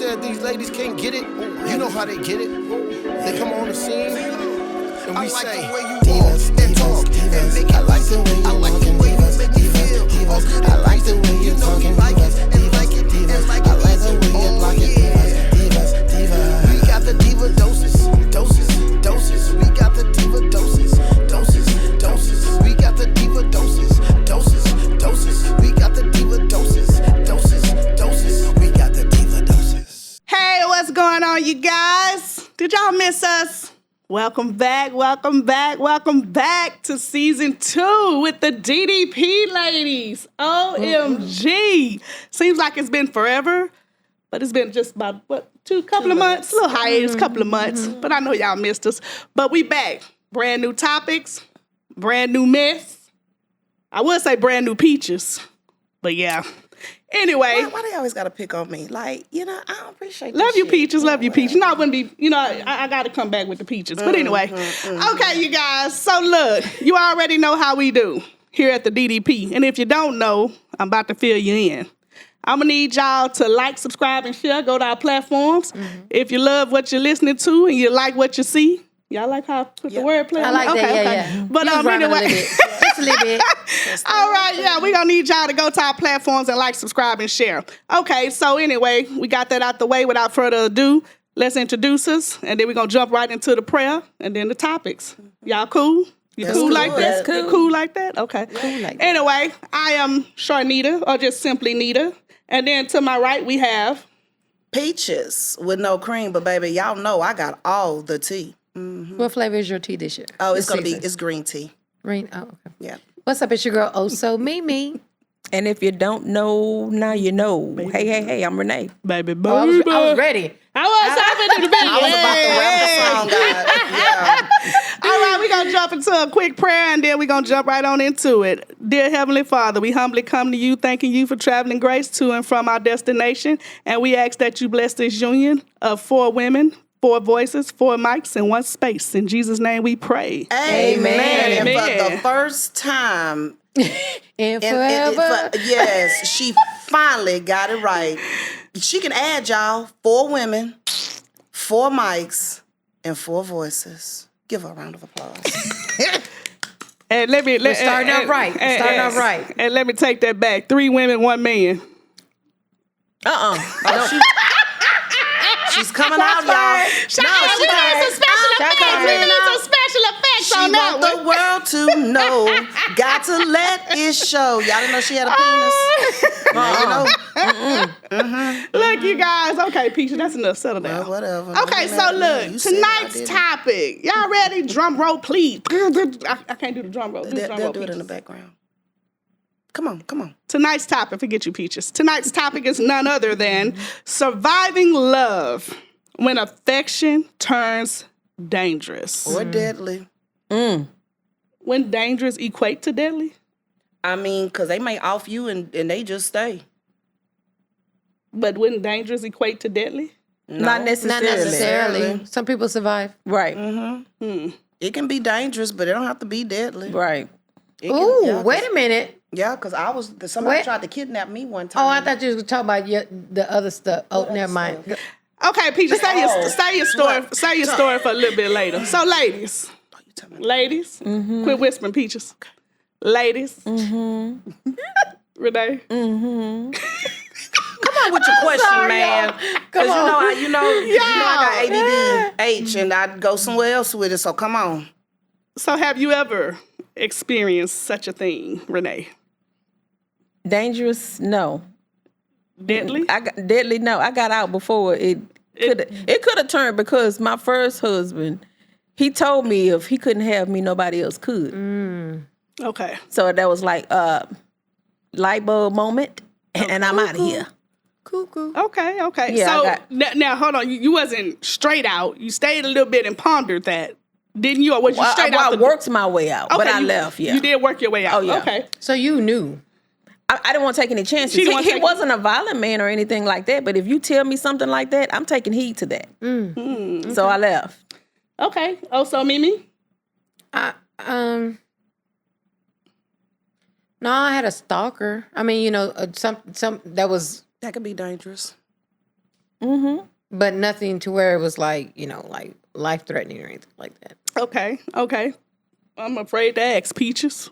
said these ladies can't get it. You know how they get it. They come on the scene and we say, Divas, divas, divas. I like the way you walking, divas, divas, divas. I like the way you talking, divas, divas, divas. I like the way you blocking, divas, divas, divas. we got the diva doses. We got the diva doses. We got the diva doses. We got the diva doses. We got the diva doses. Hey, what's going on, you guys? Did y'all miss us? Welcome back to season 2 with the DDP ladies. OMG. Seems like it's been forever, but it's been just about, couple of months? A little hiatus, couple of months. But I know y'all missed us. But we back. Brand new topics, brand new mess. I would say brand new peaches, but yeah. Anyway. Why they always got to pick on me? Like, I don't appreciate Love you, shit. peaches. Love you, peaches. No, I wouldn't be, I got to come back with the peaches. But anyway. Okay, you guys. So look, you already know how we do here at the DDP. And if you don't know, I'm about to fill you in. I'm going to need y'all to like, subscribe, and share. Go to our platforms. If you love what you're listening to and you like what you see. Y'all like how I put the word play? I like that, yeah. But anyway. Just a little bit. All right, yeah, we're going to need y'all to go to our platforms and like, subscribe, and share. Okay, so anyway, we got that out the way. Without further ado, let's introduce us, and then we're going to jump right into the prayer and then the topics. Y'all cool? You cool like that? That's cool. You cool like that? Okay. Cool like that. Anyway, I am Charnita, or just simply Nita. And then to my right, we have... Peaches with no cream, but baby, y'all know I got all the tea. What flavor is your tea this year? Oh, it's This going to be, season? it's green tea. Green. Oh, okay. Yeah. What's up? It's your girl, Mee Mee. And if you don't know, now you know. Hey, I'm Renee. Baby, Oh, I was ready. I was in the I was about to rap the song, God. Yeah. All right, we're going to jump into a quick prayer, and then we're going to jump right on into it. Dear Heavenly Father, we humbly come to you, thanking you for traveling grace to and from our destination, and we ask that you bless this union of 4 women, 4 voices, 4 mics, and 1 space. In Jesus' name we pray. Amen. Amen. And for the first time... And forever. Yes, she finally got it right. She can add, y'all, 4 women, 4 mics, and 4 voices. Give her a round of applause. And We're starting out right. And let me take that back. 3 women, 1 man. Oh, she's coming out, y'all. She need some special effects. We need some special effects She on that want one. the world to know. Got to let it show. Y'all didn't know she had a penis? Look, you guys. Okay, Peaches, that's enough. Settle down. Well, whatever. Okay, so look, tonight's topic. Y'all ready? Drum roll, please. I can't do the drum roll. They'll do it in the background. Come on. Tonight's topic, forget you, Peaches. Tonight's topic is none other than surviving love when affection turns dangerous. Or deadly. When dangerous equate to deadly? I mean, because they may off you and they just stay. But wouldn't dangerous equate to deadly? No, Not necessarily. Some people survive. Right. It can be dangerous, but it don't have to be deadly. Right. Ooh, wait a minute. Yeah, because somebody tried to kidnap me one time. Oh, I thought you were talking about the other stuff. Oh, never mind. Okay, Peaches, say your story for a little bit later. So, ladies, quit whispering, Peaches. Ladies, Renee. Come on with your question, man. Because you know I got ADD, and I'd go somewhere else with it, so come on. So have you ever experienced such a thing, Renee? Dangerous? No. Deadly? Deadly? No. I got out before it could have turned, because my first husband, he told me if he couldn't have me, nobody else could. Okay. So that was like a light bulb moment, and I'm out of here. Cuckoo. Okay. Yeah, so now hold on. You wasn't straight out. You stayed a little bit and pondered that, didn't you? Or was you straight out? I worked my way out, but I left. Yeah, you did work your way out. Oh, yeah. Okay. So you knew. I didn't want to take any chances. He wasn't a violent man or anything like that. But if you tell me something like that, I'm taking heed to that. So I left. Okay. Oh, so Mee Mee? No, I had a stalker. I mean, some that was. That could be dangerous. But nothing to where it was like, like life-threatening or anything like that. Okay. I'm afraid to ask, Peaches.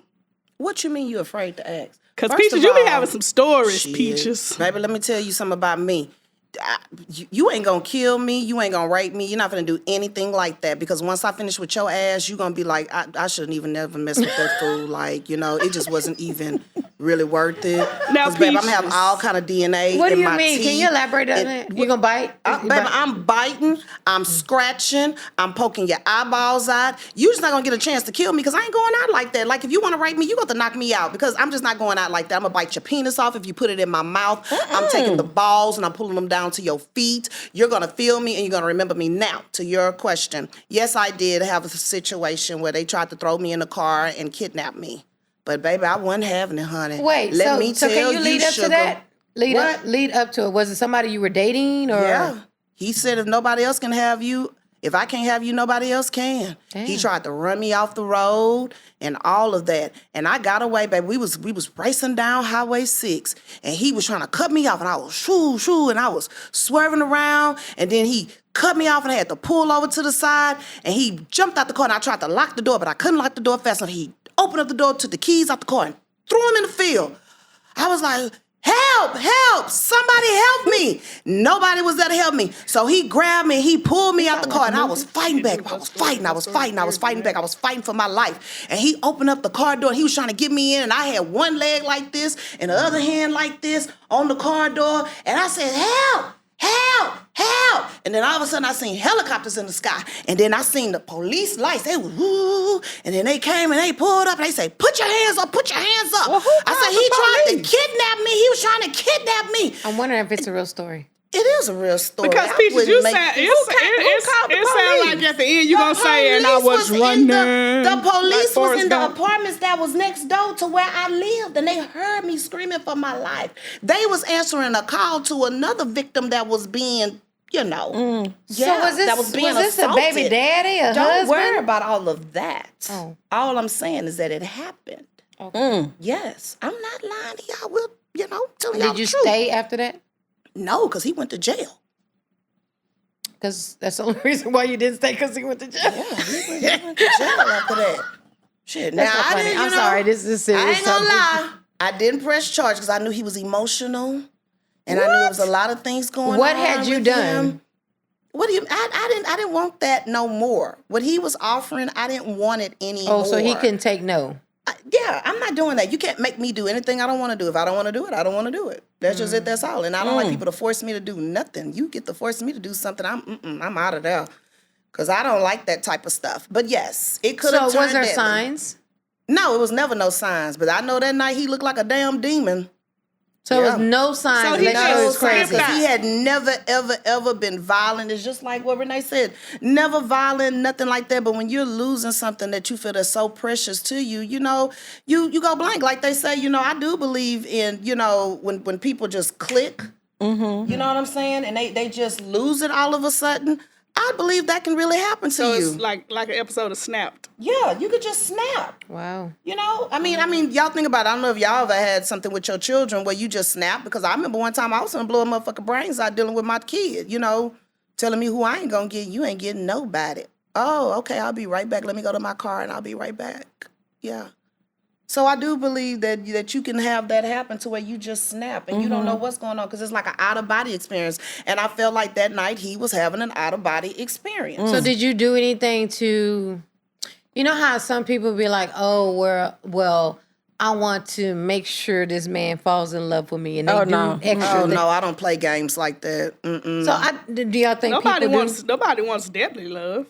What you mean you afraid to ask? Because First Peaches, of you be all, having some stories, shit. Peaches. Baby, let me tell you something about me. You ain't gonna kill me. You ain't gonna rape me. You're not gonna do anything like that because once I finish with your ass, you're gonna be like, I shouldn't even never mess with that fool. Like, it just wasn't even really worth it. Now, Because, baby, I'm Peaches. having all kind of DNA What do in you my mean? teeth. Can you elaborate on that? You gonna bite? Baby, I'm biting, I'm scratching, I'm poking your eyeballs out. You just not gonna get a chance to kill me because I ain't going out like that. Like if you wanna rape me, you got to knock me out because I'm just not going out like that. I'm gonna bite your penis off if you put it in my mouth. I'm taking the balls and I'm pulling them down to your feet. You're gonna feel me and you're gonna remember me. Now, to your question, yes, I did have a situation where they tried to throw me in the car and kidnap me. But baby, I wasn't having it, honey. Wait, Let me so tell can you lead up sugar. to that? What? Lead up to it. Was it somebody you were dating or? Yeah. He said if nobody else can have you, if I can't have you, nobody else can. Damn. He tried to run me off the road and all of that. And I got away, baby. We was racing down Highway 6 and he was trying to cut me off and I was shoo, and I was swerving around and then he cut me off and I had to pull over to the side and he jumped out the car and I tried to lock the door, but I couldn't lock the door fast enough. He opened up the door, took the keys out the car and threw them in the field. I was like, help, somebody help me. Nobody was there to help me. So he grabbed me, he pulled me out the car and I was fighting back. I was fighting back. I was fighting for my life. And he opened up the car door and he was trying to get me in and I had one leg like this and the other hand like this on the car door. And I said, help. And then all of a sudden I seen helicopters in the sky. And then I seen the police lights. They was woo. And then they came and they pulled up and they say, put your hands up. Well, who I said, called he the tried to police? kidnap me. He was trying to kidnap me. I'm wondering if it's a real story. It is a real story. Because I Peaches, wouldn't you make sound this- it sounds like at the end you gonna The say, and I police was in running. The police like was in the Forrest Gump. apartments that was next door to where I lived, and they heard me screaming for my life. They was answering a call to another victim that was being, So was this, that was being a assaulted. baby daddy, a Don't husband? worry about all of that. Oh. All I'm saying is that it happened. Yes, I'm not lying to y'all. We'll, tell y'all Did you the truth. stay after that? No, because he went to jail. Because that's the only reason why you didn't stay, because he went to jail. Yeah, he went to jail after that. Shit, That's now not I funny. didn't. I'm sorry, this is serious. I ain't gonna subject. lie. I didn't press charge because I knew he was emotional, and I knew there was a lot of things going on. What had you with done? him. What do you? I didn't want that no more. What he was offering, I didn't want it anymore. Oh, so he couldn't take no. Yeah, I'm not doing that. You can't make me do anything I don't want to do. If I don't want to do it, I don't want to do it. That's just it. That's all. And I don't like people to force me to do nothing. You get to force me to do something, I'm out of there. Because I don't like that type of stuff. But yes, it could have So turned was there deadly. signs? No, it was never no signs. But I know that night he looked like a damn demon. So it Yeah. was no signs So to he let you know it was just crazy. skipped Because he had never, ever been violent. It's just like what Renee said. Never violent, nothing like that. But when you're losing something that you feel is so precious to you, you go blank. Like they say, I do believe in, when people just click, you know what I'm saying? And they just lose it all of a sudden. I believe that can really happen to So you. it's like an episode of Snapped. Yeah, you could just snap. Wow. I mean, y'all think about it. I don't know if y'all ever had something with your children where you just snap. Because I remember one time I was gonna blow a motherfucking brains out dealing with my kid. Telling me who I ain't gonna get. You ain't getting nobody. Oh, okay. I'll be right back. Let me go to my car and I'll be right back. Yeah. So I do believe that you can have that happen to where you just snap and you don't know what's going on because it's like an out of body experience. And I felt like that night he was having an out of body experience. So did you do anything to, how some people be like, oh, well, I want to make sure this man falls in love with me, and they Oh, do no. extra. Oh no, I don't play games like that. Mm-mm. So do y'all think Nobody people wants deadly love.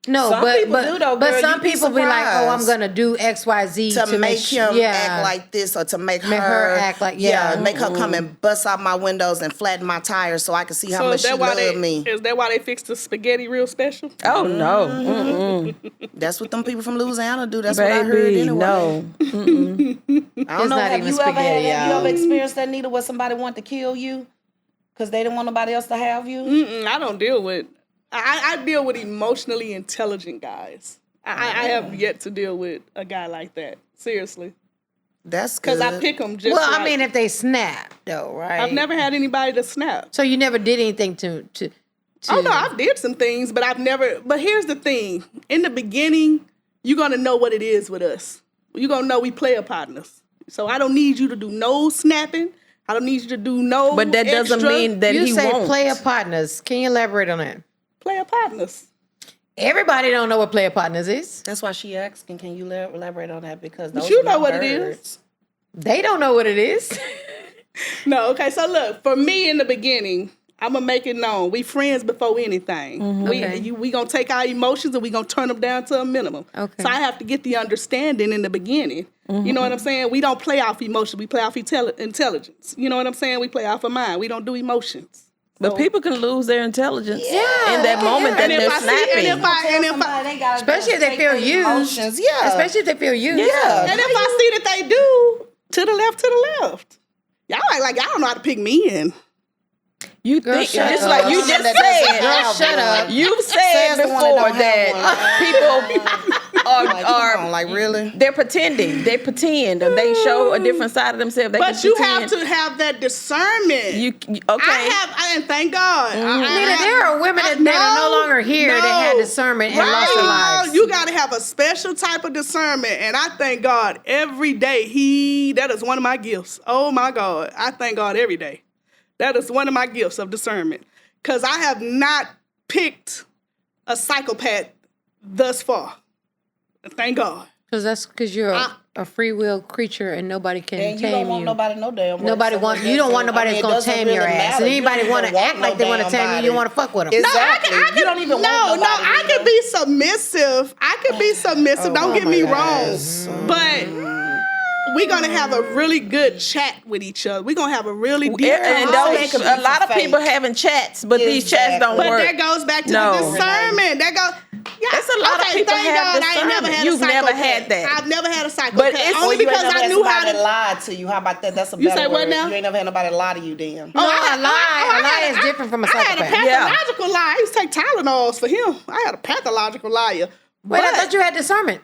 No, Some but people do, though, girl. some You'd be people be like, oh, I'm surprised. gonna do X, Y, Z to make him yeah. act like this or to make Make her act like- yeah. make her come and bust out my windows and flatten my tires so I can see how much she love me. Is that why they fixed the spaghetti real special? Oh, no. That's what them people from Louisiana do. That's what I heard Baby, anyway. no. I don't It's know. not Have even you spaghetti, ever have you y'all. ever experienced that, Nita, where somebody wanted to kill you because they didn't want nobody else to have you? I don't deal with. I deal with emotionally intelligent guys. I have yet to deal with a guy like that. Seriously, That's good. because I pick them just. Well, right. I mean, if they snap, though, right? I've never had anybody to snap. So you never did anything to Oh no, I did some things, but I've never. But here's the thing: in the beginning, you're gonna know what it is with us. You're gonna know we player partners. So I don't need you to do no snapping. I don't need you to do no. But that doesn't extra. mean that You he say won't. player partners. Can you elaborate on that? Player partners. Everybody don't know what player partners is. That's why she asking, can you elaborate on that? Because But those you are my know what it birds. is. They don't know what it is. No, okay. So look, for me in the beginning, I'm gonna make it known. We friends before anything. Okay. We gonna take our emotions and we gonna turn them down to a minimum. Okay. So I have to get the understanding in the beginning. You know what I'm saying? We don't play off emotions. We play off intelligence. You know what I'm saying? We play off of mind. We don't do emotions. But people can lose their intelligence in that moment that And if they're I see, snapping. and if I Especially if they feel used. Emotions, yeah. Especially if they feel used. Yeah. and if I see that they do, to the left. Y'all act like y'all don't know how to pick me in. You Girl, think shut just up. like you just said. Girl, shut up. You've said Says the one that before don't have that people are like really? they're pretending. They pretend and they show a different side of themselves. They But can you pretend. have to have that discernment. Okay. And thank God. Nina, there are women that are no longer here that had discernment and lost their lives. You got to have a special type of discernment. And I thank God every day. That is one of my gifts. Oh my God. I thank God every day. That is one of my gifts of discernment. Because I have not picked a psychopath thus far. Thank God. Because you're a free will creature and nobody can And you tame don't want nobody no damn way. Nobody want you don't want nobody that's gonna tame your ass. And anybody want to act like they want to tame you, you want to fuck with them. Exactly. You don't even want nobody. I could be submissive. Don't get me wrong. But we're going to have a really good chat with each other. We're going to have a really deep And conversation. a lot of people having chats, but these chats don't But work. that goes back to No. the discernment. That goes. Yeah, That's a lot of people thank have God I ain't never discernment. had You've a never psychopath. had that. I've never had a psychopath. But it's- only You ain't because never I had knew how somebody to. lie to you. How about that? That's a You better say what word. now? You ain't never had nobody lie to you, then. No, a lie is different from a I had a psychopath. pathological liar. I used to take Tylenols for him. I had a pathological liar. Wait, I But- thought you had discernment.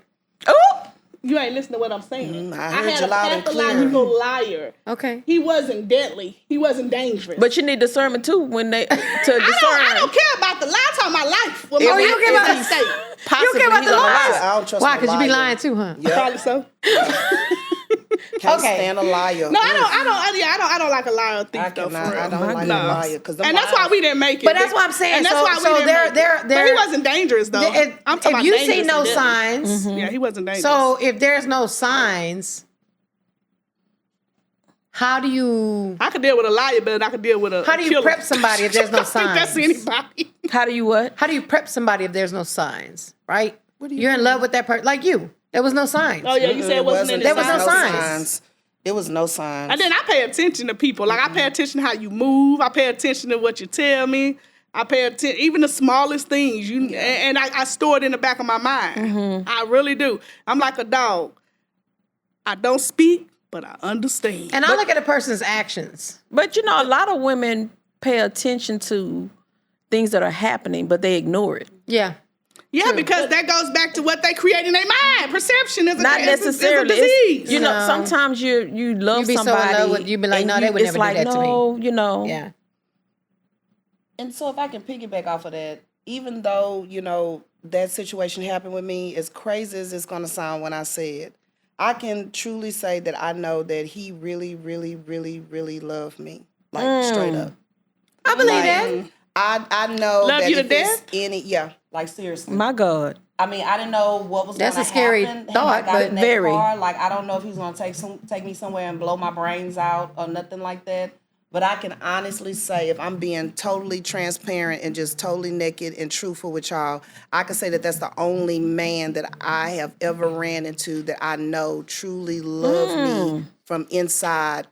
Oh, You ain't listening to what I'm saying. I heard had you a loud and clear. pathological liar. Okay. He wasn't deadly. He wasn't dangerous. but you need discernment too when they to discern. I don't care about the lie. I'm talking about life. Well, If my you life don't care is about at stake. Possibly You care about he's the gonna lies? lie. I don't trust Why? no Because you be liar. lying too, huh? Yeah. Probably so. Can't Okay. stand a liar. No, I don't like a liar or thief I though. cannot. For real. I don't like a liar. And that's why we didn't make it. But that's what I'm saying. And that's So- why we so didn't make it. But he wasn't dangerous though. I'm talking If about you dangerous see no and deadly. signs, Yeah, he wasn't dangerous. so if there's no signs, how do you I could deal with a liar better than I could deal with a how do you killer. prep somebody if there's no I think that's signs? anybody. How do you what? How do you prep somebody if there's no signs? Right? You're in love with that person, like you. There was no signs. Oh yeah, you said it wasn't in the There was no signs. signs. There was no signs. And then I pay attention to people. Like I pay attention to how you move. I pay attention to what you tell me. I pay attention, even the smallest things. And I store it in the back of my mind. I really do. I'm like a dog. I don't speak, but I understand. And I look at a person's actions. But you know, a lot of women pay attention to things that are happening, but they ignore it. Yeah. Yeah, because that goes back to what they create in their mind. Perception is Not a necessarily. disease. You know, No. sometimes you love You be so in somebody. love with- you be like, and no, they would it's never do like, that to me. no, you know. Yeah. And so if I can piggyback off of that, even though, that situation happened with me, as crazy as it's going to sound when I say it, I can truly say that I know that he really, really, really, really loved me. Like, straight up. I believe Like, that. I know Love that you to if it's death? like seriously. My God. I mean, I didn't know what was going That's to a scary happen. Him, thought, I got but in that very. car, like, I don't know if he's going to take me somewhere and blow my brains out or nothing like that. But I can honestly say, if I'm being totally transparent and just totally naked and truthful with y'all, I can say that that's the only man that I have ever ran into that I know truly loved me from inside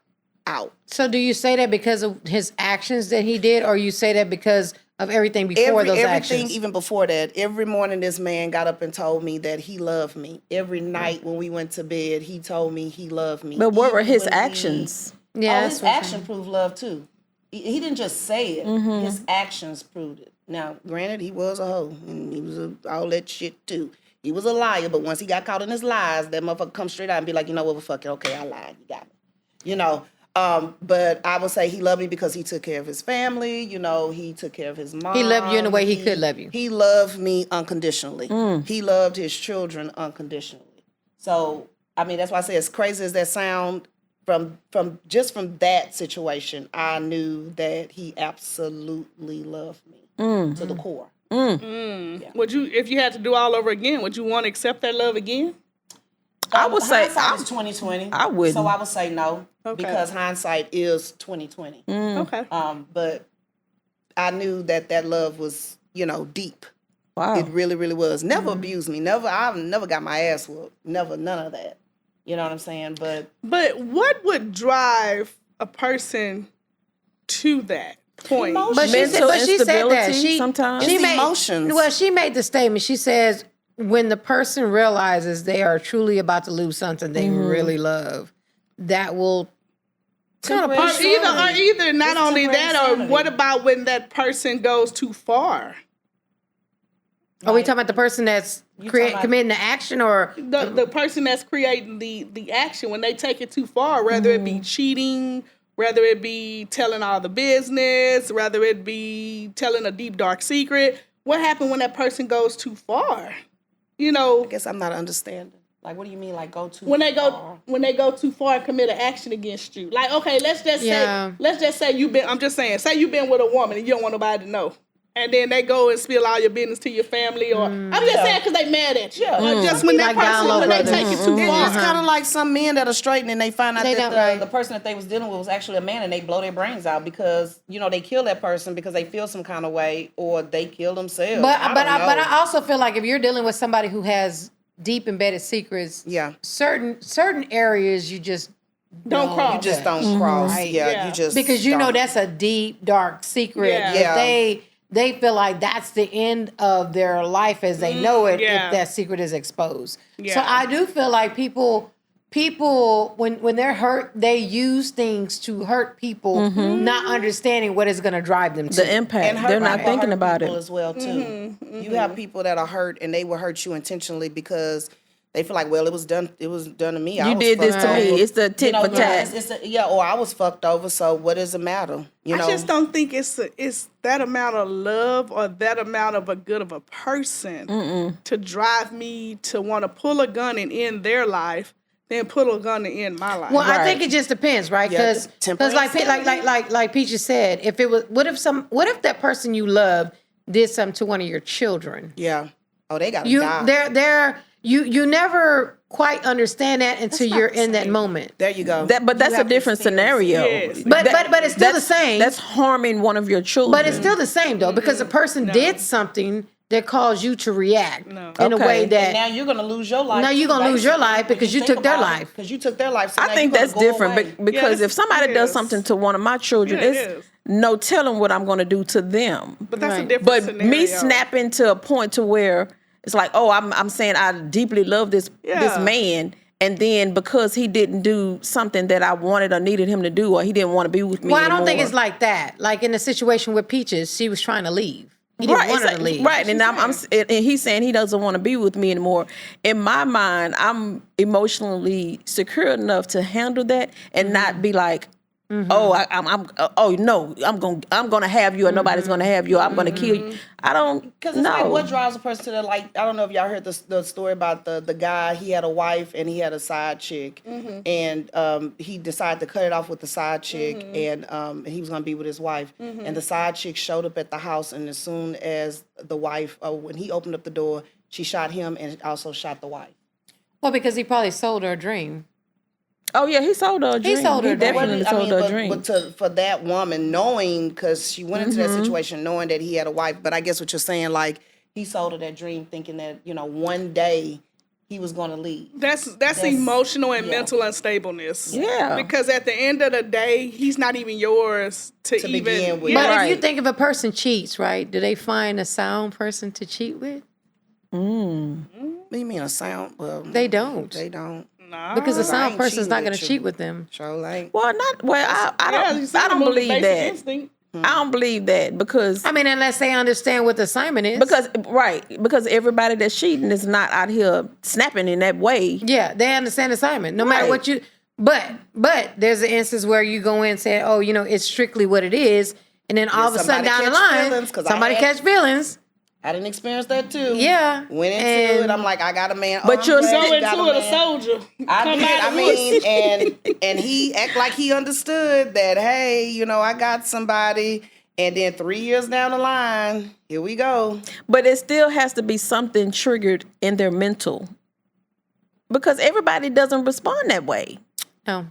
out. So do you say that because of his actions that he did, or you say that because of everything before those Everything, actions? even before that, every morning this man got up and told me that he loved me. Every night when we went to bed, he told me he loved me. But what were Even his when we- actions? Yeah, Oh, that's his what I'm action proved love too. He didn't just say it. His actions proved it. Now, granted, he was a hoe and he was all that shit too. He was a liar, but once he got caught in his lies, that motherfucker come straight out and be like, you know what, well, fuck it, okay, I lied, you got me. But I would say he loved me because he took care of his family. You know, he took care of his mom. He loved you in the way he could love you. He loved me unconditionally. He loved his children unconditionally. So, I mean, that's why I say, as crazy as that sound, from that situation, I knew that he absolutely loved me to the core. Yeah. Would you, if you had to do all over again, would you want to accept that love again? I would say hindsight is 20/20. I wouldn't. So I would say no, Okay. because hindsight is 20/20. Okay. But I knew that love was, deep. wow. It really, really was. Never abused me. I've never got my ass whooped. Never, none of that. You know what I'm saying? But what would drive a person to that point? But she said, Mental that instability sometimes. It's emotions. Well, she made the statement. She says, when the person realizes they are truly about to lose something they really love, that will kind of Or either not only that, or what about when that person goes too far? Are we talking about the person that's committing the action, or The person that's creating the action, when they take it too far, whether it be cheating, whether it be telling all the business, whether it be telling a deep, dark secret. What happened when that person goes too far? I guess I'm not understanding. Like, what do you mean, like, go too When they far? go too far and commit an action against you. Like, okay, let's just say say you've been with a woman and you don't want nobody to know. And then they go and spill all your business to your family, or I'm just saying because they mad at you. Or just when that Like down low person, when they brothers. take it too far. It's kind of like some men that are straight and they find out They that don't, right. the person that they was dealing with was actually a man, and they blow their brains out because, they kill that person because they feel some kind of way, or they kill themselves. But I but don't know. I also feel like if you're dealing with somebody who has deep embedded secrets, certain areas you just Don't cross. You just don't cross. Right. Yeah. You just because you know don't. that's a deep dark secret. Yeah. If Yeah. they feel like that's the end of their life as they know it yeah. if that secret is exposed. Yeah. So I do feel like people when they're hurt, they use things to hurt people, not understanding what is going to drive them to The impact. And hurt They're not people thinking hurt about people it. as well too. You have people that are hurt and they will hurt you intentionally because they feel like, well, it was done to me. I You was did this fucked to me. over. It's the tit for tat. Or I was fucked over. So what does it matter? I just don't think it's that amount of love or that amount of a good of a person to drive me to want to pull a gun and end their life, then pull a gun and end my life. Well, I think it just depends, right? Yeah, Because temperance. like Peaches said, if it was, what if that person you love did something to one of your children? Yeah. Oh, they gotta die. You never quite understand that until you're in that moment. There you go. But that's a different scenario. Yes. But it's still the same. That's harming one of your children. But it's still the same though, because the person did something that caused you to react in a Okay. way And that now you're gonna lose your life. Now you're gonna lose your life because you took their life. Because you took their life. So I now think you're that's gonna go different away. because Yes, if somebody it does is. something to one of my children, Yeah, it it's is. no telling what I'm going to do to them. but that's a Right. different But scenario. me snapping to a point to where it's like, oh, I'm saying I deeply love this Yeah. man, and then because he didn't do something that I wanted or needed him to do, or he didn't want to be with me Well, I don't think anymore. it's like that. Like in the situation with Peaches, she was trying to leave. He didn't want her to leave. Right, and and he's saying he doesn't want to be with me anymore. In my mind, I'm emotionally secure enough to handle that and not be like, oh, I'm gonna have you, or nobody's gonna have you. Or I'm gonna kill you. I don't Because it's know. like, what drives a person to the, like, I don't know if y'all heard the story about the guy, he had a wife and he had a side chick. And he decided to cut it off with the side chick and he was going to be with his wife. And the side chick showed up at the house, and as soon as the wife, when he opened up the door, she shot him and also shot the wife. Well, because he probably sold her a dream. Oh yeah, he sold her a dream. sold her a dream. Definitely sold her a dream. But for that woman, knowing, because she went into that situation knowing that he had a wife, but I guess what you're saying, like, he sold her that dream thinking that, one day he was going to leave. That's emotional and mental unstableness. Yeah. Because at the end of the day, he's not even yours to even begin with. Yeah. But Right. if you think if a person cheats, right, do they find a sound person to cheat with? What do you mean a sound? Well, They don't. They don't. Nah. Because a I sound ain't person's cheating not going with to you. cheat with them. Sure ain't. Well, not well. I Yeah, you said don't the believe basic that. instinct. I don't believe that because I mean, unless they understand what the assignment is. because everybody that's cheating is not out here snapping in that way. Yeah, they understand the assignment. No matter Right. what you, But there's an instance where you go in and say, oh, it's strictly what it is. And then all of a sudden down the line, somebody catch feelings. I didn't experience that too. Yeah. Went into it. I'm like, I got a man. But you're Go into it a soldier. And he act like he understood that, hey, I got somebody. And then 3 years down the line, here we go. But it still has to be something triggered in their mental. Because everybody doesn't respond that way. No.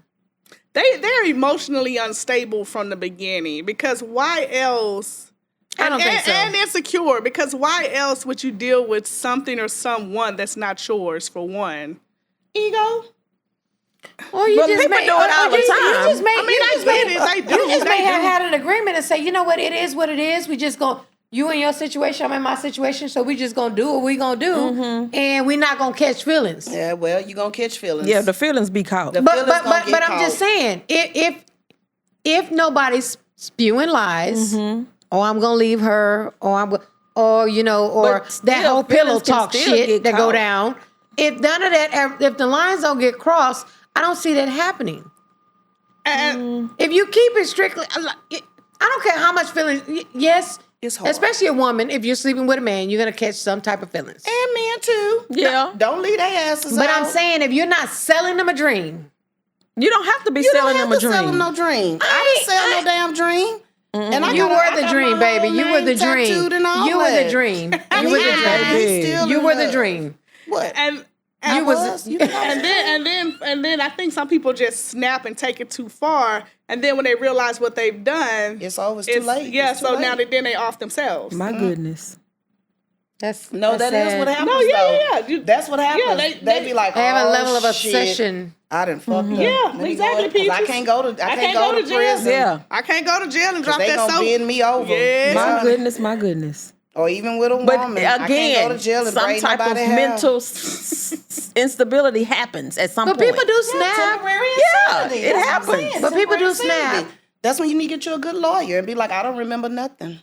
They're emotionally unstable from the beginning, because why else? I don't think so. And insecure, because why else would you deal with something or someone that's not yours, for one? Ego? Well, you But just people may, do it all the you time. just may, I mean, you I just get may, it. They do. you just They may have do. had an agreement and say, you know what, it is what it is. We just go, you in your situation, I'm in my situation, so we just gonna do what we gonna do, and we not gonna catch feelings. Yeah, well, you gonna catch feelings. Yeah, the feelings be caught. The But feelings gonna get I'm just caught. saying, if nobody's spewing lies, or I'm gonna leave her, or or But that still, whole pillow feelings can talk still shit get that go caught. down. If none of that, if the lines don't get crossed, I don't see that happening. And If you keep it strictly, I don't care how much feelings. Yes, It's hard. especially a woman. If you're sleeping with a man, you're gonna catch some type of feelings. And men too. Yeah. Don't leave their asses But out. I'm saying, if you're not selling them a dream, You don't have to be you selling don't them have a to sell dream. them no dream. I didn't sell no damn dream. And I you got I were the got dream, my baby. whole You were the name tattooed dream. and all You were the that. dream. And You were he the ain't dream. still You in were the love. dream. What? and I You was- was. You think I was? and then I think some people just snap and take it too far, and then when they realize what they've done, It's over. It's too late. Yeah, It's too so late. now then they off themselves. My goodness. That's No, that's that is sad. what happens. No, yeah, though. yeah, you- That's what happens. yeah, they be like, They have a oh, level of shit. obsession. I done fucked up. Yeah, Let me exactly, go 'cause I Peaches. can't go to. I can't go to jail. prison. Yeah. I can't go to jail and drop They that gonna soap. bend me over. Yes. My Yeah. goodness, my goodness. Or even with a But woman. I can't again, go to jail and some braid type of nobody hair. mental instability happens at some But point. people do snap. Temporary Yeah, insanity. it That's what I'm happens. saying. But people do Temporary insanity. snap. That's when you need to get you a good lawyer and be like, I don't remember nothing.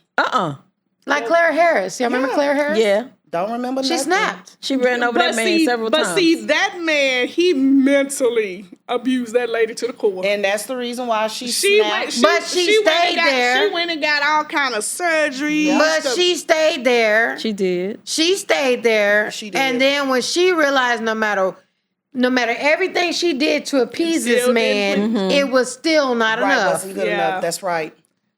Like Claire Harris. Y'all remember Yeah. Claire Harris? Yeah. Don't remember She nothing. snapped. She ran over that man several times. But see, that man, he mentally abused that lady to the core. And that's the reason why she She snapped. went, But she went and stayed got, there. She went and got all kind of surgery. But she stayed there. She did. She stayed there. She did. And then when she realized no matter everything she did to appease this still man, didn't- it was still not Right, enough. wasn't good Yeah. enough. That's right.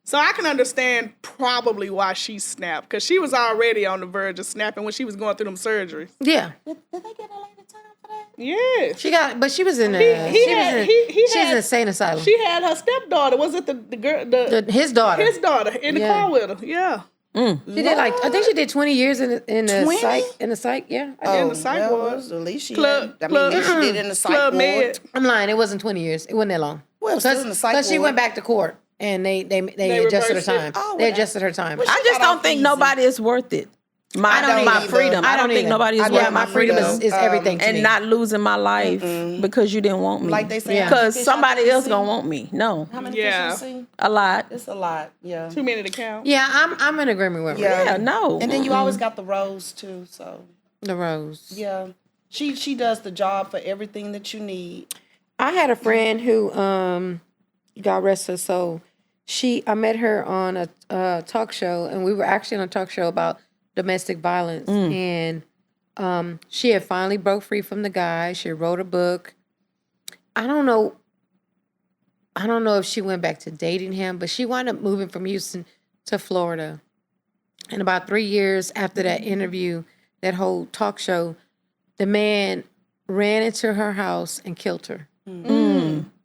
So I can understand probably why she snapped, because she was already on the verge of snapping when she was going through them surgeries. Yeah. Did they get a later time for that? Yes. She got, but she was in He she had- was he in had- insane asylum. She had her stepdaughter. Was it the girl? His daughter. His daughter in the Yeah. car with her. Yeah. She did I think she did 20 years in the 20? psych. In the psych, yeah. In the psych ward. At least she Club- had, at least she club- did in the psych Club ward. Med. I'm lying. It wasn't 20 years. It wasn't that long. Well, still in the psych Because she ward. went back to court and they adjusted her reversed it. time. Oh, They well, adjusted her time. well, I She just got don't off think easy. nobody is worth it. I don't my either. freedom. I don't think either. nobody is I worth Yeah, my freedom freedom. is everything to and me. not losing my life because you didn't want me. Like they say, Yeah. because fish out somebody the else sea. gonna want me. No, How many Yeah. fish in the sea? a lot. It's a lot. Yeah. Too many to count. Yeah, I'm in agreement with her. Yeah, no. And then you always got the rose too. So The rose. yeah, she does the job for everything that you need. I had a friend who, God rest her soul. I met her on a talk show, and we were actually on a talk show about domestic violence. And she had finally broke free from the guy. She wrote a book. I don't know if she went back to dating him, but she wound up moving from Houston to Florida. And about 3 years after that interview, that whole talk show, the man ran into her house and killed her.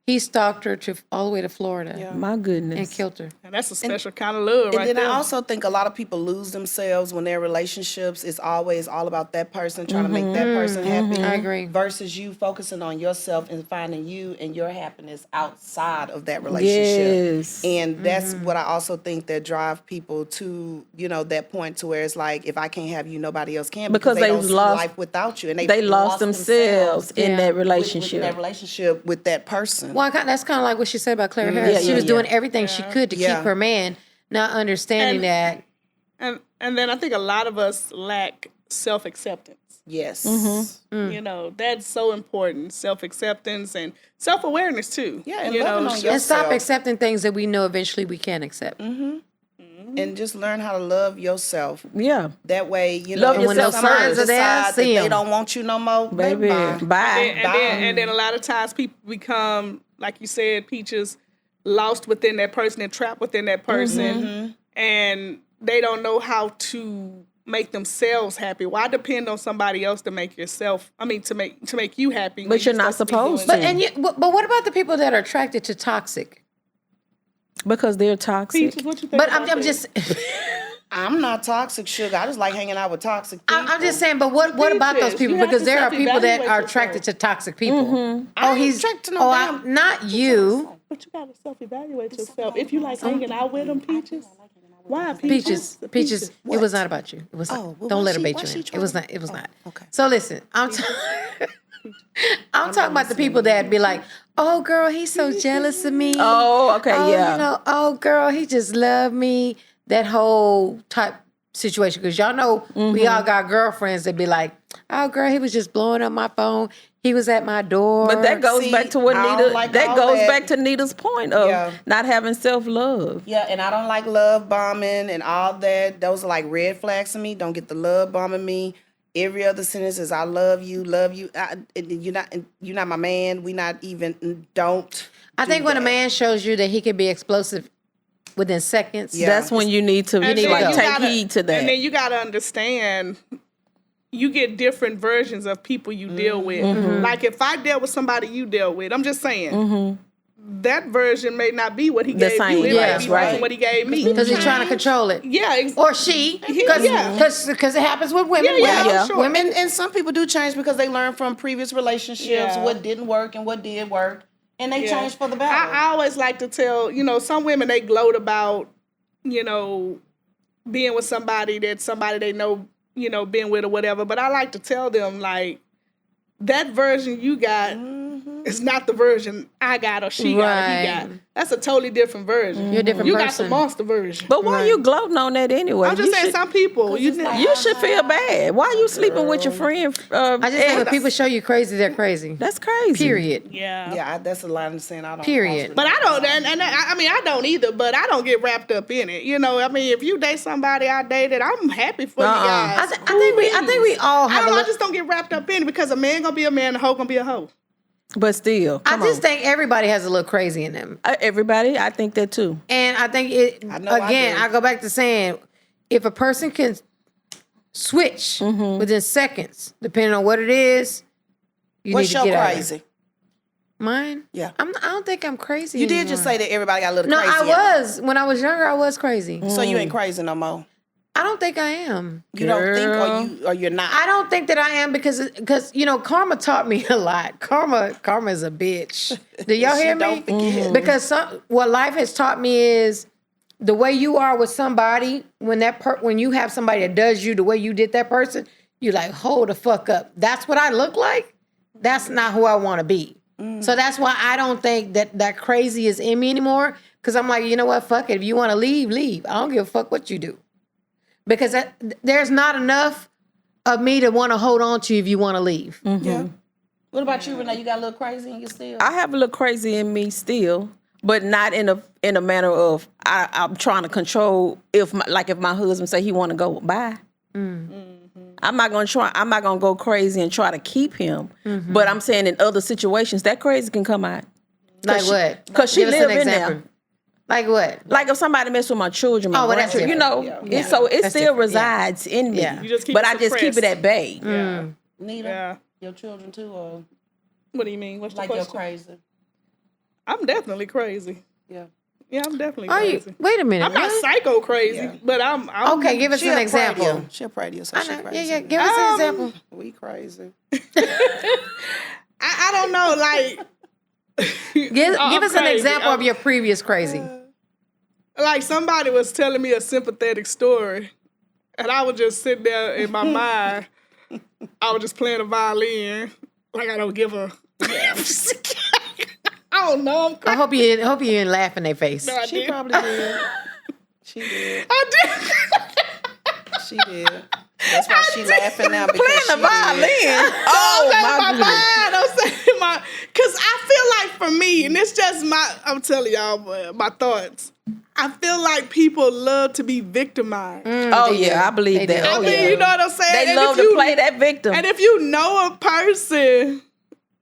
He stalked her all the way to Florida My goodness. and killed her. And that's a special kind of love And right then there. I also think a lot of people lose themselves when their relationships is always all about that person, trying to make that person happy. I agree. Versus you focusing on yourself and finding you and your happiness outside of that relationship. Yes. And that's what I also think that drive people to, that point to where it's like, if I can't have you, nobody else can. Because they they don't see lost- life without you. And They lost themselves in Yeah. that with relationship. that relationship with that person. Well, that's kind of like what she said about Claire Harris. Yeah, She yeah, was yeah. doing everything she could to Yeah. keep her man, not understanding that. And then I think a lot of us lack self-acceptance. Yes. You know, that's so important. Self-acceptance and self-awareness too. Yeah, and you loving know, on And yourself. stop accepting things that we know eventually we can't accept. And just learn how to love yourself. Yeah. That way, you Love know, when those somebody signs are there, decide see that they 'em. don't want you no more, Baby. bye. Bye. and then a lot of times people become, like you said, Peaches, lost within that person and trapped within that person, and they don't know how to make themselves happy. Why depend on somebody else to make yourself? I mean, to make you happy. when But you're not supposed doing to. But and you, but what about the people that are attracted to toxic? Because they're toxic. Peaches, what you think? But about I'm that? just I'm not toxic, sugar. I just like hanging out with toxic people. I'm just saying. But what about those Peaches, people? you have Because to there are people that self-evaluate are yourself. attracted to toxic people. I ain't attracted to no damn- not you. But you gotta self-evaluate yourself. If you like hanging out with them, Peaches, why Peaches. It was not about you. It was. Oh, well, Don't why let her she- bait why you she in. It trying was to- not. It was not. okay. So listen, I'm talking about the people that be like, "Oh, girl, he's so jealous of me. Oh, okay, oh, yeah. You know, oh, girl, he just loved me." That whole type situation, because y'all know we all got girlfriends that be like, "Oh, girl, he was just blowing up my phone. He was at my door." But that goes See, back to what I don't Nita. like that all goes that. back to Nita's point of Yeah. not having self-love. Yeah, and I don't like love bombing and all that. Those are like red flags to me. Don't get the love bombing me. Every other sentence is "I love you, love you." You're not my man. We not even. Don't. I think do when a that. man shows you that he can be explosive within seconds, Yeah. That's when you need to And then like you take gotta- heed to that. And then you got to understand, you get different versions of people you deal with. Like if I dealt with somebody you dealt with, I'm just saying, that version may not be what he The gave same, you. It yes, may be right. what he gave me. because he's trying to control it. Yeah, Or she, because it happens with women. Yeah, Yeah. sure. Women and some people do change because they learn from previous relationships Yeah. what didn't work and what did work, and they Yeah. change for the better. I always like to tell, some women, they gloat about, being with somebody they know, being with or whatever. But I like to tell them, like, that version you got is not the version I got or she got or he got. Right. That's a totally different version. You're a different You person. got the monster version. But why you gloating on that anyway? I'm just You saying, should- some people, you should feel bad. Why you sleeping with your friend? I just think when ex? people show you crazy, they're crazy. That's crazy. Period. Yeah. That's a line of saying I don't. Period. But I don't, and I mean, I don't either, but I don't get wrapped up in it. I mean, if you date somebody I dated, I'm happy for you guys. I think we all I have don't a know, I little. just don't get wrapped up in it because a man gonna be a man, a hoe gonna be a hoe. But still, I come just on. think everybody has a little crazy in them. Everybody, I think that too. And I think it, know I again, do. I go back to saying, if a person can switch within seconds, depending on what it is, you What's need to your get out of crazy? it. Mine? Yeah. I don't think I'm crazy You did anymore. just say that everybody got a little No, crazy. I in them. was. When I was younger, I was crazy. So you ain't crazy no more. I don't think I am. You don't think, or you're not. I don't think that I am because karma taught me a lot. Karma is a bitch. Do y'all She hear me? don't forget. Because what life has taught me is the way you are with somebody, when you have somebody that does you the way you did that person, you're like, hold the fuck up. That's what I look like. That's not who I want to be. So that's why I don't think that crazy is in me anymore. Because I'm like, you know what? Fuck it. If you want to leave, leave. I don't give a fuck what you do. Because there's not enough of me to want to hold on to you if you want to leave. Yeah. What about you, Renee? You got a little crazy in you still? I have a little crazy in me still, but not in a manner of I'm trying to control. If my husband say he want to go, bye. I'm not gonna go crazy and try to keep him. But I'm saying in other situations that crazy can come out. Like what? Because she Give us an live in example. there. Like what? Like if somebody mess with my children, my Oh, well, that's grandchildren, different. so it That's still different, yeah. resides in me. Yeah. You just keep But it I just keep it suppressed. at bay. Nita, Yeah. your children too, or What do you mean? What's the like you're question? crazy? I'm definitely crazy. Yeah. Yeah, I'm definitely Are you? crazy. Wait a minute. I'm not really? psycho crazy, but I'm Okay, give us She'll an pray to example. you. She'll pray to you, so I she know. crazy. Yeah. Give us an example. We crazy. I don't know, like Give I'm us an crazy. example of your previous crazy. like somebody was telling me a sympathetic story, and I was just sitting there in my mind. I was just playing a violin, like I don't give a. I don't know. I'm I crazy. hope you didn't laugh in their face. I She did. probably did. She did. I did. She did. That's why she laughing now because Playing the she violin. Oh my goodness. I'm saying because I feel like for me, and it's just I'm telling y'all my thoughts. I feel like people love to be victimized. Oh yeah, I believe that. I Oh mean, yeah. you know what I'm saying? They And love if to you- play that victim. And if you know a person,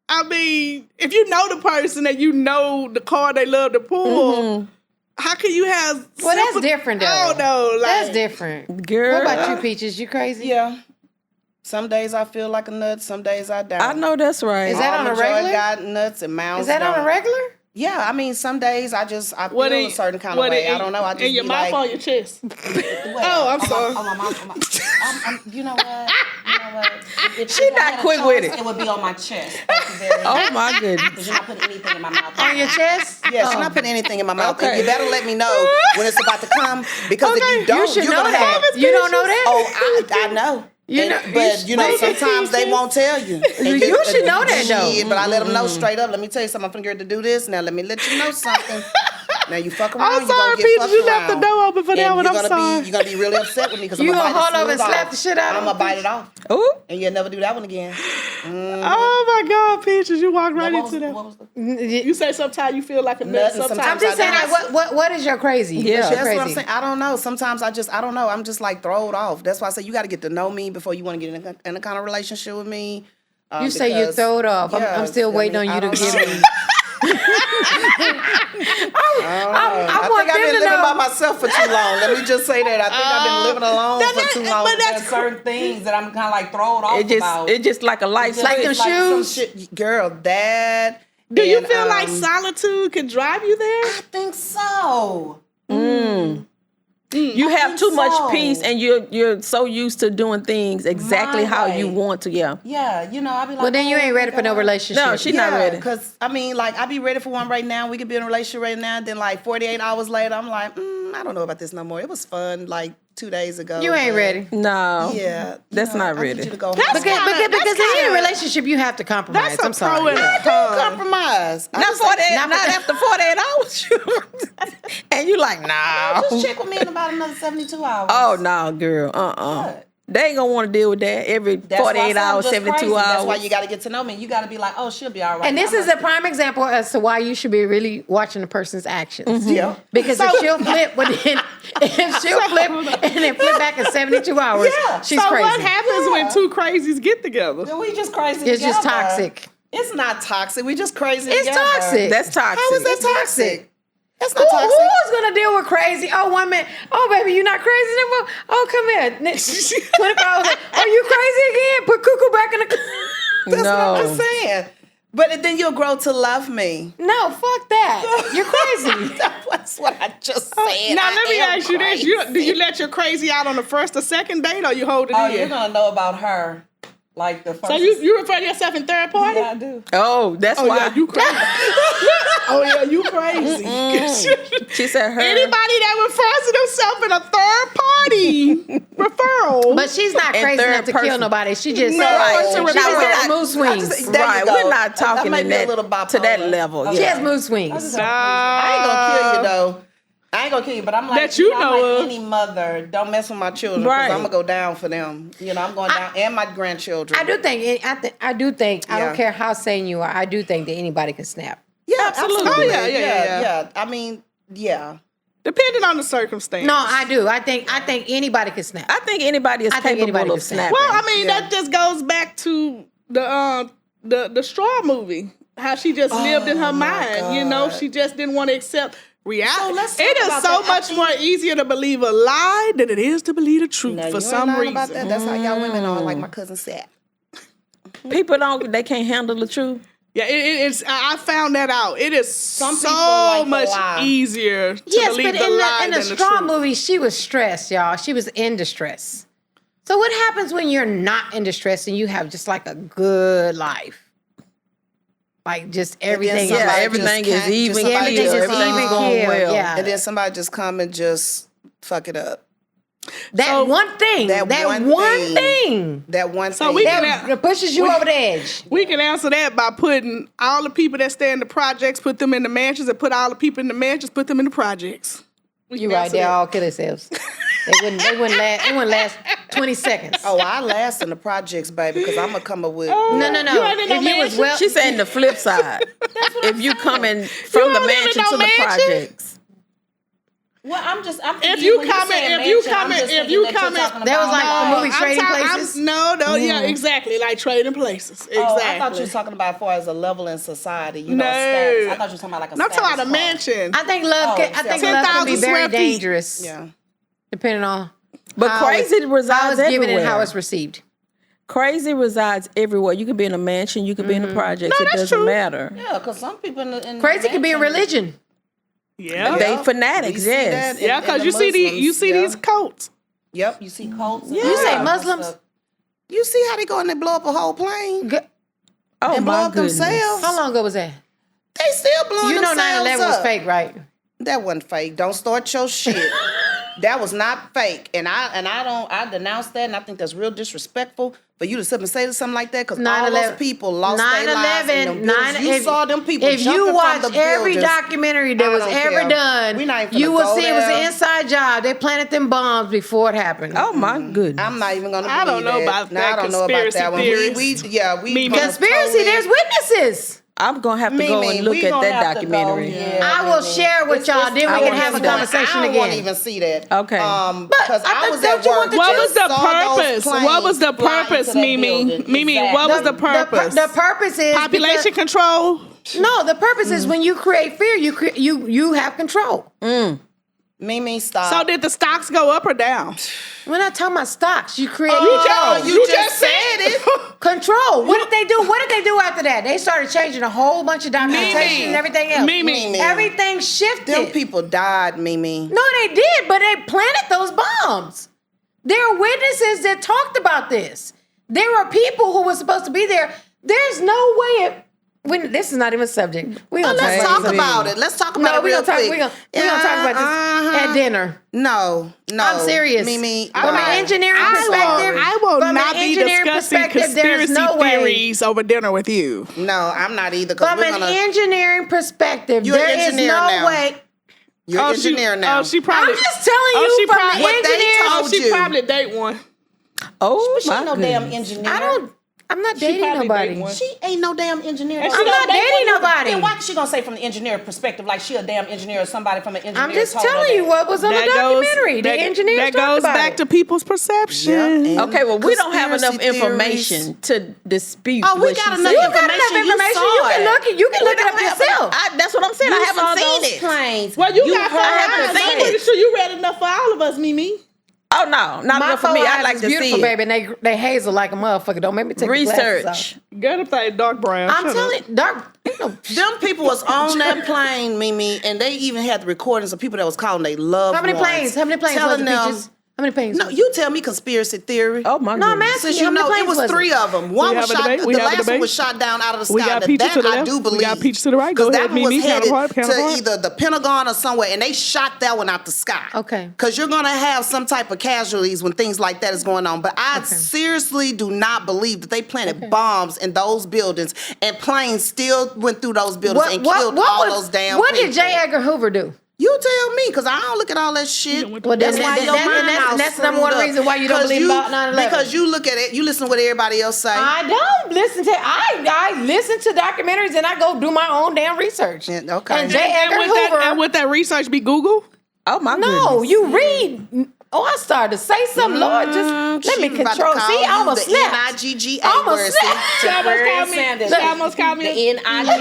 I mean, if you know the person and you know the card they love to pull, how can you have? Well, that's different, though. I don't know. Like, That's different. Girl. What about you, Peaches? You crazy? Yeah. Some days I feel like a nut. Some days I don't. I know that's right. Is that All on a my joy regular? got nuts and mouths. Is that on a don't. regular? Yeah, I mean, some days I feel what a certain kind of way. I don't know. I just in your be mouth like, on your chest. well, Oh, I'm sorry. On my mouth. You know what? She not quick with it. It would be on my chest. Thank you very much. Oh my goodness. Because you're not putting anything in my mouth. On your chest? Yeah, she's not putting anything in my mouth. Okay. And you better let me know when it's about to come because if you don't, You should you're know gonna that. have. You don't know that? Oh, I know. But you know, sometimes they won't tell you. You should know that, though. Shit, but I let them know straight up. Let me tell you something. I'm finna get to do this. Now let me let you know something. Now you fuck around, I'm you're sorry, gonna get Peaches. fucked You left the around. door open for that And one. you're I'm gonna sorry. you're gonna be really upset with me because I'm You gonna gonna bite hold the over and smooth slap off. the shit out of I'm gonna bite it off, Ooh. and you'll never do that one again. Oh my God, Peaches, you walked right into that. What was the You say sometimes you feel like a nut. Nothing, Sometimes I'm just saying, I like, what is your crazy? Yeah. What's your That's crazy? what I'm saying. I don't know. Sometimes I don't know. I'm just like throwed off. That's why I say you got to get to know me before you want to get in a kind of relationship with me. You say you because- throw it off. yeah, I'm still I waiting mean, on you I to don't give know. me. I want think I've them been to living know. by myself for too long. Let me just say that. I think I've been living alone for too long. but that's There's certain things that I'm kind of like thrown off about. It just like a light switch. Like them It's like some shoes. Shit, girl, that. Do you and, feel like solitude can drive you there? I think so. You have too so. much peace, and you're so used to doing things exactly My how you way. want to. Yeah. Yeah, you know, I be like, Well, then you ain't ready for no relationship. No, she not ready. Because, I mean, like, I be ready for one right now. We could be in a relationship right now. Then, like, 48 hours later, I'm like, I don't know about this no more. It was fun, like, 2 days ago. You ain't but ready. No. Yeah. That's not I ready. need you to go That's home. Because in any relationship, you have to compromise. That's a I'm sorry. pro and a con. Compromise. I Not just 48, not not for- after 48 hours. And you like, nah. just check with me in about another 72 hours. Oh no, girl. What? They ain't gonna want to deal with that every That's why I 48 said I'm hours, just 72 crazy. hours. That's why you got to get to know me. You got to be like, oh, she'll be all right. And this is a prime example as to why you should be really watching the person's actions. Yeah. Because if she'll flip and then flip back in 72 hours, she's So crazy. what happens when two crazies get together? We just crazy It's just together. toxic. It's not toxic. We just crazy It's together. toxic. That's toxic. How is that toxic? That's not Who toxic. is gonna deal with crazy? Oh, one minute. Oh, baby, you not crazy anymore? Oh, come here. 24 hours. Are you crazy again? Put cuckoo back in the. That's No. what I'm saying. But then you'll grow to love me. No, fuck that. You're crazy. That's what I just said. Now I let me am ask you this: crazy. do you let your crazy out on the first or second date, or you hold it Oh, in? you're going to know about her. Like the first. So you refer to yourself in third party? Yeah, I do. Oh, that's Oh why. yeah, you crazy. Oh yeah, you crazy. She said her. Anybody that refers to themselves in a third party referral. But she's not And crazy third enough to kill person. nobody. She just No, Right. to she refer- just Now, has mood swings. There you Right, go. we're not talking I in may be a that little to that bipolar. level. She Yeah. has mood swings. I ain't gonna kill you though. I ain't gonna kill you, but I'm like, That you I'm know like of. any mother. Don't mess with my children because Right. I'm gonna go down for them. You know, I'm going down, and my grandchildren. I do think. I Yeah. don't care how sane you are. I do think that anybody can snap. Yeah, Absolutely. absolutely. Oh, yeah. I mean, yeah. Depending on the circumstance. No, I do. I think anybody can snap. I think anybody is I think capable anybody of can snap. snapping. Well, I mean, Yeah. that just goes back to the straw movie. How she just lived in her mind. You know, she just didn't want to accept reality. So let's talk It is about so that. I much think- more easier to believe a lie than it is to believe the truth No, for you ain't some lying reason. about that. That's how y'all women are, like my cousin said. People they can't handle the truth. Yeah, it's. I found that out. It is Some so people like to much lie. easier to Yes, believe but the lie in the than the straw truth. movie, she was stressed, y'all. She was in distress. So what happens when you're not in distress and you have just like a good life? Like just everything. somebody Yeah, just everything is can't- even just somebody everything killed. is Everything's even going killed, well. yeah. And then somebody just come and just fuck it up. That So- one thing. That one one thing. thing. That one So thing. we That pushes you over the edge. We can answer that by putting all the people that stay in the projects, put them in the mansions, and put all the people in the mansions, put them in the projects. We You can right, answer they that. all kill themselves. It wouldn't last 20 seconds. Oh, I last in the projects, baby, because I'm gonna come up with. No. You ain't in no If you was mansion? well, She's saying the flip side. If you coming from the don't live in mansion no to the mansion? projects. Well, I'm If you coming, that was like the movie Trading Places. Yeah, exactly, like trading places. Exactly. Oh, I thought you were talking about as far as a level in society. You know, No. status. I thought you were talking about like a. I'm talking about a status quo. mansion. I think love can be 10,000 very square feet. dangerous, Yeah. depending on But how crazy it's, resides how it's given everywhere. and how it's received. Crazy resides everywhere. You could be in a mansion. You could be in a project. No, It that's doesn't true. matter. Yeah, because some people in Crazy can be a religion. Yeah. They fanatics, We see yes. that in- Yeah, in because the you see Muslims, these cults. Yep, you see cults. Yeah. You say Yeah. Muslims? You see how they go and they blow up a whole plane Oh and blow my up goodness. themselves? How long ago was that? They still blowing You know themselves 9/11 was up. fake, right? That wasn't fake. Don't start your shit. That was not fake, and I denounce that, and I think that's real disrespectful for you to sit and say something like that because all those people lost their lives in them buildings. You saw them people If jumping you watch from the every buildings. documentary that I was don't ever care. done, We not even you finna will go see it was an there. inside job. They planted them bombs before it happened. Oh my goodness. I'm not even gonna. I don't believe know that. about No, that I don't know about conspiracy that one. theorist. We Conspiracy, there's witnesses. I'm gonna have to go and look at that documentary. I will share with y'all, then we can have a conversation I don't want to again. even see that. Okay. Because I I was don't at you work. want the What was the saw those purpose? What was the planes fly purpose, into that Mee Mee? building. Mee Mee, Exactly. what was the purpose? The purpose is Population control? No, the purpose is when you create fear, you have control. Mee Mee, stop. So did the stocks go up or down? We're not talking about stocks. You create you just said it. control. What did they do? What did they do after that? They started changing a whole bunch of documentation and everything else. Mee Mee. Everything shifted. Them people died, Mee Mee. No, they did, but they planted those bombs. There are witnesses that talked about this. There were people who were supposed to be there. There's no way this is not even a subject. Let's talk about it. Let's talk about it real quick. We're gonna talk about this at dinner. No. I'm serious. Mee Mee, From an engineering perspective, I will from not an be engineering discussing perspective, there's conspiracy no way. theories over dinner with you. No, I'm not either. 'Cause From we're an gonna. engineering perspective, You're an there is engineer no now. way. You're an engineer now. She probably. I'm just telling Oh, you she from probably- an what they engineer. told She you. probably date one. Oh She my ain't no goodness. damn engineer. I'm not dating probably nobody. date one. She ain't no damn engineer. And I'm not dating nobody. Then why she gonna say from the engineer perspective like she a damn engineer or somebody from an engineer? I'm just told her telling you that? what was on the documentary. The that, engineers that talked goes about back it. to people's perception. Yeah, Okay, well, we don't have enough Conspiracy information to dispute. Oh, we what got she enough said. You got enough information. information. You You saw can it. look it. You can look it up yourself. That's what I'm saying. I haven't seen those it. planes. Well, you got heard- four I haven't eyes. seen I'm it. pretty sure you read enough for all of us, Mee Mee. Oh no, not My enough for me. four I'd eyes like is to beautiful, see baby, it. and they hazel like a motherfucker. Don't make me take the glasses Research. off. Girl, them thing dark brown. I'm Shut telling up. you, dark. Them people was on that plane, Mee Mee, and they even had the recordings of people that was calling they loved How many ones. planes? How many planes was Telling it, them, Peaches? How many planes? No, you tell me conspiracy theory. Oh my No, I'm goodness. asking Since you, you how many know, it planes was was it? 3 of them. One We was have a shot. debate? The We have a last one debate? was shot down out of the sky. We got That peaches to the I left. do believe. We got peaches to the right. Go 'Cause ahead, that one was Mee Mee. headed Counterpart, to counterpart. either the Pentagon or somewhere, and they shot that one out the sky. Okay. Because you're gonna have some type of casualties when things like that is going on. But I seriously do not believe that they planted bombs in those buildings, and planes still went through those buildings and killed all those damn What people. did J. Edgar Hoover do? You tell me, because I don't look at all that shit. Well, That's then why your that's- mind all that's number screwed one up. reason why you don't 'Cause believe about 9/11. Because you look at it, you listen to what everybody else say. I don't listen to. I listen to documentaries and I go do my own damn research. Yeah, okay. And J. And Edgar Hoover. and would that research be Google? Oh my No, goodness. you read. Oh, I started to say something, Lord. Just let me She about to control. call See, I you almost the snapped. N-I-G-G-A I almost word. snapped. She almost called me. She almost called me. The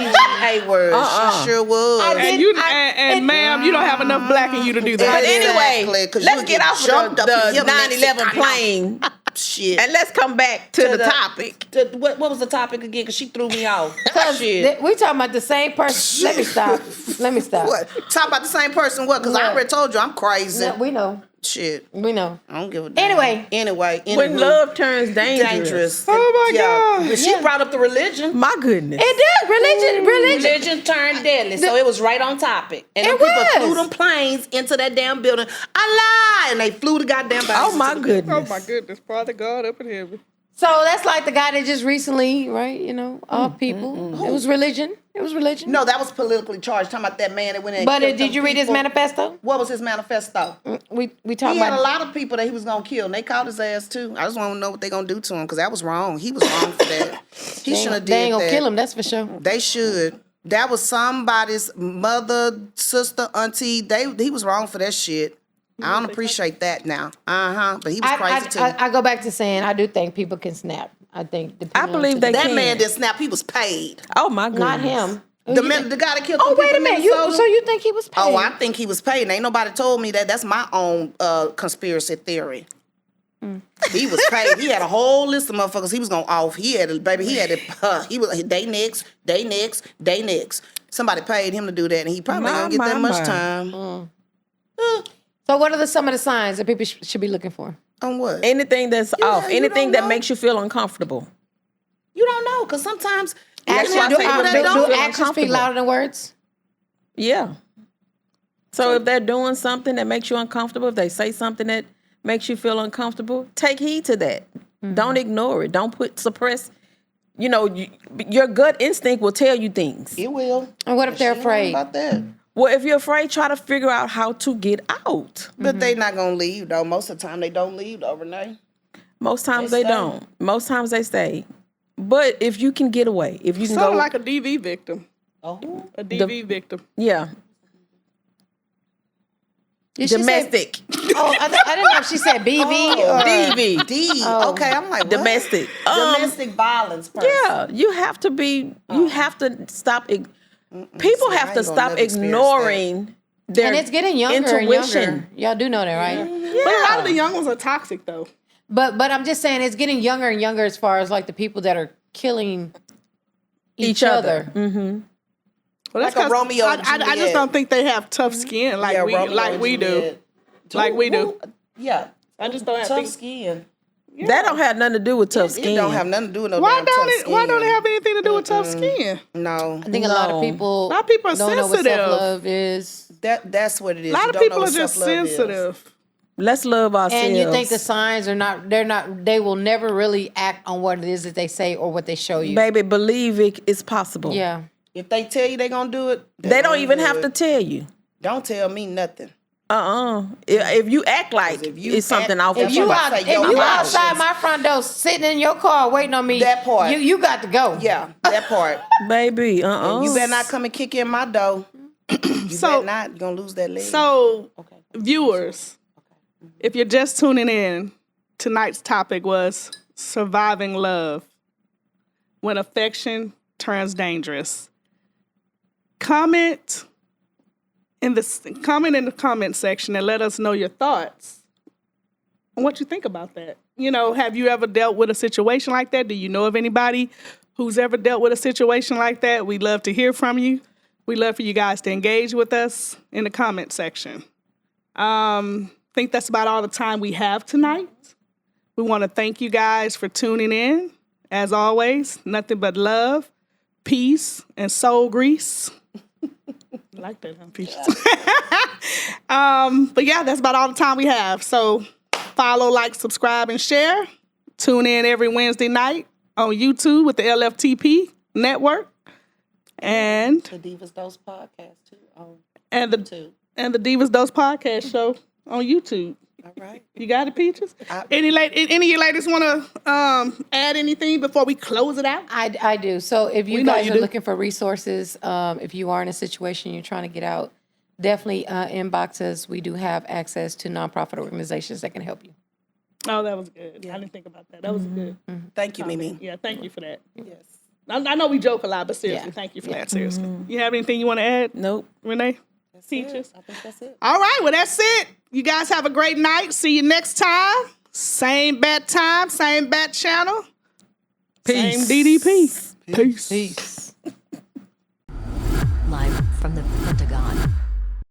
N-I-G-G-A word. She sure was. I And did- you I- and ma'am, you don't have enough black in you to do that. But Exactly, anyway, 'cause let's you get get off jumped of up in the your neck, 9/11 sit down. plane Shit. and let's come back to the topic. What was the topic again? Because she threw me off. Shit. We talking about the same person. Let me stop. Let me stop. What? Talk about the same person? What? Because I Yeah. already told you I'm crazy. No, we know. Shit. We know. I don't give a damn. Anyway. Anyway. When anywho. love turns dangerous. Oh my God. But she brought up the religion. My goodness. It did. Religion. Religion turned deadly, so it was right on topic. And It them people was. flew them planes into that damn building. Allah! And they flew the goddamn Oh bodies my into the- goodness. Oh my goodness, Father God up in heaven. So that's like the guy that just recently, right? You know, all people. It was religion. It was religion. No, that was politically charged. Talking about that man that went in. But and killed did them you read his people. manifesto? What was his manifesto? We He talking had a about. lot of people that he was gonna kill, and they called his ass too. I just want to know what they gonna do to him because that was wrong. He was wrong for that. He shouldn't have did They ain't gonna that. kill him. That's for sure. They should. That was somebody's mother, sister, auntie. He was wrong for that shit. I don't appreciate that now. But he was crazy too. I go back to saying I do think people can snap. I think I believe they that can. man didn't snap. He was paid. Oh my goodness. Not him. The guy that killed. Oh two wait a people in minute. Minnesota? So you think he was paid? Oh, I think he was paid. And ain't nobody told me that. That's my own conspiracy theory. He was paid. He had a whole list of motherfuckers he was gonna off. He had they next. Somebody paid him to do that, and he probably ain't gonna get that much time. So what are some of the signs that people should be looking for? On what? Anything that's off, you anything don't that know. makes you feel uncomfortable. You don't know, because sometimes That's Actions, why I do, say people that do don't feel actions speak uncomfortable. louder than words? Yeah. So if they're doing something that makes you uncomfortable, if they say something that makes you feel uncomfortable, take heed to that. Don't ignore it. Don't suppress. You know, your gut instinct will tell you things. it will. And what if they're Shit afraid? about that. Well, if you're afraid, try to figure out how to get out. But they not gonna leave though. Most of the time they don't leave though, Renee. Most times they stay. don't. Most times they stay. But if you can get away, if you can Sound go, like a DV victim. Oh, A DV victim. yeah, Did she say- domestic, Oh, I didn't know if she said BV or DV, D. Okay, I'm like what? domestic. Domestic violence. Person. Yeah, you have to be. You have to stop. People See, I have to ain't gonna stop never experience ignoring their and it's getting younger intuition. and younger. Y'all do know that, right? But a lot of the young ones are toxic though. But I'm just saying it's getting younger and younger as far as like the people that are killing each other. Well, that's Like a 'cause Romeo I and just Juliet. don't think they have tough skin like we Romeo like and we do. Juliet. Like we do. Who- Yeah. I just don't have Tough things. skin. That don't have nothing to do with tough skin. It don't have nothing to do with no Why damn don't tough it? skin. Why don't it have anything to do with tough skin? No. I think a lot No. of people A lot of people are don't know what sensitive. self-love is. That's what it is. A lot You of don't people know are what just self-love is. sensitive. Let's love ourselves. And you think the signs are not, they will never really act on what it is that they say or what they show you. Baby, believe it is possible. Yeah. If they tell you they gonna do it, They don't gonna even do have it. to tell you. Don't tell me nothing. If you act like if you it's something act- off If the you about out, to if say, yo, you my outside options. my front door, sitting in your car waiting on me, That part. you got to go. Yeah, that part. baby, You better not come and kick in my door. You So- better not. You're gonna lose that leg. So, viewers, if you're just tuning in, tonight's topic was surviving love when affection turns dangerous. Comment in the comment section and let us know your thoughts on what you think about that. You know, have you ever dealt with a situation like that? Do you know of anybody who's ever dealt with a situation like that? We'd love to hear from you. We'd love for you guys to engage with us in the comment section. I think that's about all the time we have tonight. We want to thank you guys for tuning in. As always, nothing but love, peace, and soul grease. I like that, huh, peace? But yeah, that's about all the time we have. So follow, like, subscribe, and share. Tune in every Wednesday night on YouTube with the LFTP network. And the Divas Dose podcast too. Oh, and the Divas Dose podcast show on YouTube. all right. You got it, Peaches? Any of you ladies want to add anything before we close it out? I do. So if you We know guys you are do. looking for resources, if you are in a situation you're trying to get out, definitely inbox us. We do have access to nonprofit organizations that can help you. Oh, that was good. I didn't think about that. That was good. Thank you, Mimi. Yeah, thank you for that. Yes. I know we joke a lot, but seriously, Yeah. thank you for that. Seriously. You have anything you want to add, Nope. Renee? Peaches? I think that's it. All right, well, that's it. You guys have a great night. See you next time. Same bat time, same bat channel. Peace. Same DDP. Peace. Peace.